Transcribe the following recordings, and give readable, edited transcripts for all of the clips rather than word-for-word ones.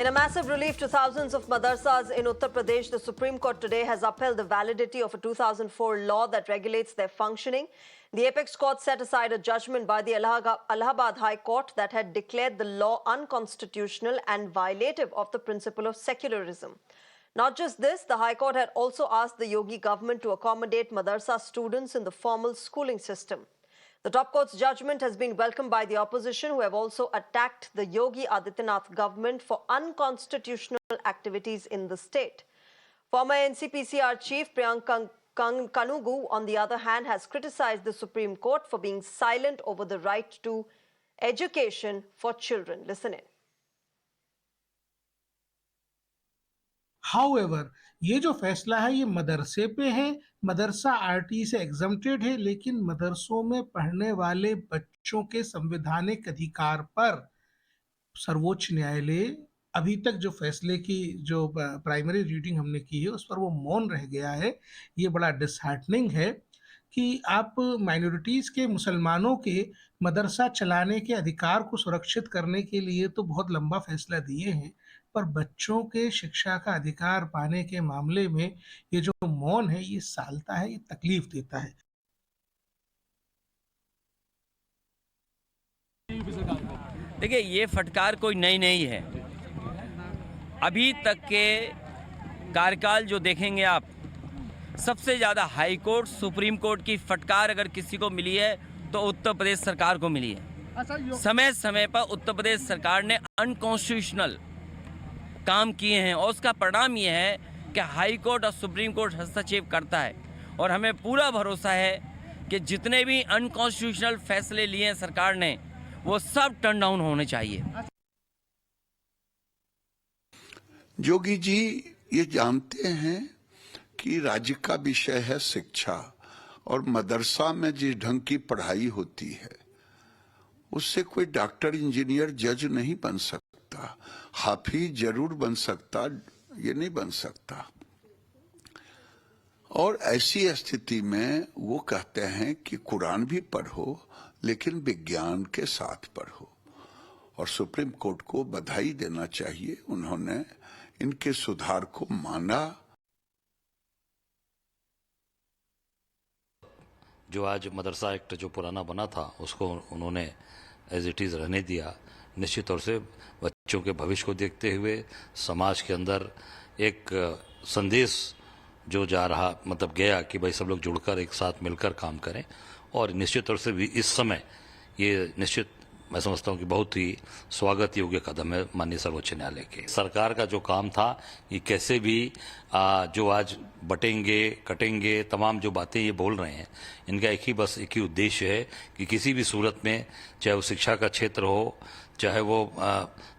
In a massive relief to thousands of madrasas in Uttar Pradesh, the Supreme Court today has upheld the validity of a 2004 law that regulates their functioning. The apex court set aside a judgment by the Allahabad High Court that had declared the law unconstitutional and violative of the principle of secularism. Not just this, the High Court had also asked the Yogi government to accommodate madrasa students in the formal schooling system. The top court's judgment has been welcomed by the opposition, who have also attacked the Yogi Adityanath government for unconstitutional activities in the state. Former NCPCR chief Priyank Kanugu, on the other hand, has criticized the Supreme Court for being silent over the right to education for children. Listen in. However, ये जो फैसला है ये मदरसे पे है, मदरसा RT से exempted है, लेकिन मदरसों में पढ़ने वाले बच्चों के संवैधानिक अधिकार पर सर्वोच्च न्यायालय अभी तक जो फैसले की जो प्राइमरी रीडिंग हमने की है उस पर वो मौन रह गया है। ये बड़ा डिसहार्टनिंग है कि आप माइनॉरिटीज़ के मुसलमानों के मदरसा चलाने के अधिकार को सुरक्षित करने के लिए तो बहुत लंबा फैसला दिए हैं, पर बच्चों के शिक्षा का अधिकार पाने के मामले में ये जो मौन है ये सालता है, ये तकलीफ देता है। देखिए, ये फटकार कोई नई नहीं है। अभी तक के कार्यकाल जो देखेंगे आप, सबसे ज़्यादा हाई कोर्ट, सुप्रीम कोर्ट की फटकार अगर किसी को मिली है तो उत्तर प्रदेश सरकार को मिली है। समय समय पर उत्तर प्रदेश सरकार ने अनकॉन्स्टिट्यूशनल काम किए हैं और उसका परिणाम ये है कि हाई कोर्ट और सुप्रीम कोर्ट हस्तक्षेप करता है और हमें पूरा भरोसा है कि जितने भी अनकॉन्स्टिट्यूशनल फैसले लिए हैं सरकार ने वो सब टर्न डाउन होने चाहिए। योगी जी ये जानते हैं कि राज्य का विषय है शिक्षा और मदरसा में जिस ढंग की पढ़ाई होती है उससे कोई डॉक्टर, इंजीनियर, जज नहीं बन सकता। हाफिज जरूर बन सकता, ये नहीं बन सकता। और ऐसी स्थिति में वो कहते हैं कि कुरान भी पढ़ो लेकिन विज्ञान के साथ पढ़ो, और सुप्रीम कोर्ट को बधाई देना चाहिए, उन्होंने इनके सुधार को माना। जो आज मदरसा एक्ट जो पुराना बना था उसको उन्होंने एज इट इज़ रहने दिया। निश्चित तौर से बच्चों के भविष्य को देखते हुए समाज के अंदर एक संदेश जो जा रहा मतलब गया कि भाई सब लोग जुड़कर एक साथ मिलकर काम करें, और निश्चित तौर से भी इस समय ये निश्चित मैं समझता हूँ कि बहुत ही स्वागत योग्य कदम है माननीय सर्वोच्च न्यायालय के। सरकार का जो काम था कि कैसे भी जो आज बटेंगे कटेंगे तमाम जो बातें ये बोल रहे हैं, इनका एक ही उद्देश्य है कि किसी भी सूरत में, चाहे वो शिक्षा का क्षेत्र हो, चाहे वो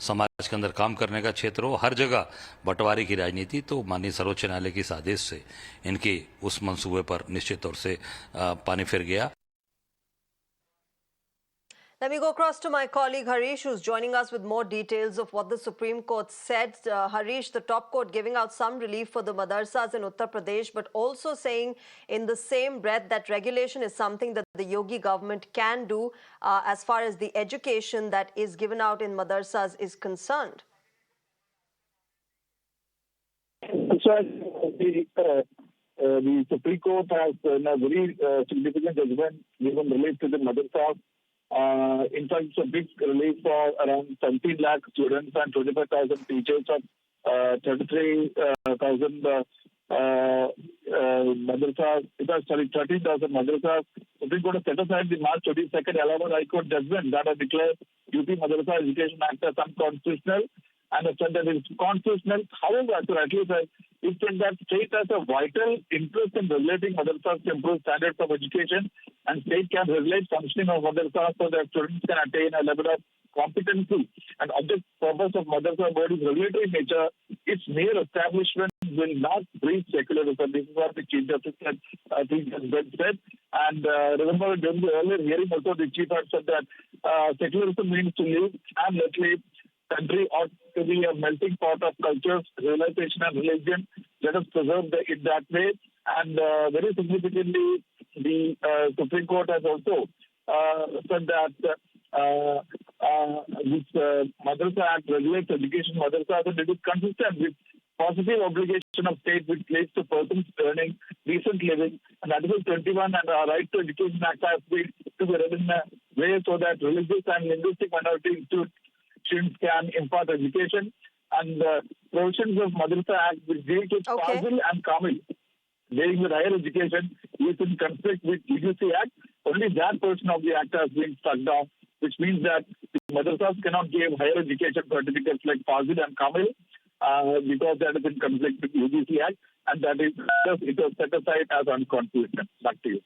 समाज के अंदर काम करने का क्षेत्र हो, हर जगह बंटवारे की राजनीति। तो माननीय सर्वोच्च न्यायालय के इस आदेश से इनके उस मंसूबे पर निश्चित तौर से पानी फिर गया। Let me go across to my colleague Harish, who's joining us with more details of what the Supreme Court said. Harish, the top court giving out some relief for the madrasas in Uttar Pradesh, but also saying in the same breath that regulation is something that the Yogi government can do as far as the education that is given out in madrasas is concerned. So, the Supreme Court has in a very significant judgment given relief to the madrasas. In fact, it's a big relief for around 17 lakh students and 25,000 teachers of 33,000 madrasas. 13,000 madrasas. Supreme Court has set aside the March 22nd Allahabad High Court judgment that has declared UP Madrasa Education Act as unconstitutional, and has said that it is constitutional. However, as rightly said, it said that state has a vital interest in regulating madrasas to improve standards of education, and state can regulate functioning of madrasas so that students can attain a level of competency. And object purpose of madrasa board is regulatory nature. Its mere establishment will not breach secularism. This is what the Chief Justice said, said. And remember, during the earlier hearing also, the Chief had said that secularism means to live and let live. Country ought to be a melting pot of cultures, civilization and religion. Let us preserve it that way. And very significantly, the Supreme Court has also said that this Madrasa Act regulates education madrasas, and it is consistent with positive obligation of state which relates to persons earning decent living. And Article 21 and our Right to Education Act has been to be read in a way so that religious and linguistic minority students can impart education. And provisions of Madrasa Act which deal with Fazil and Kamil, dealing with higher education, is in conflict with UGC Act. Only that portion of the Act has been struck down, which means that the madrasas cannot give higher education certificates like Fazil and Kamil because that is in conflict with UGC Act, and that is it was set aside as unconstitutional. Back to you.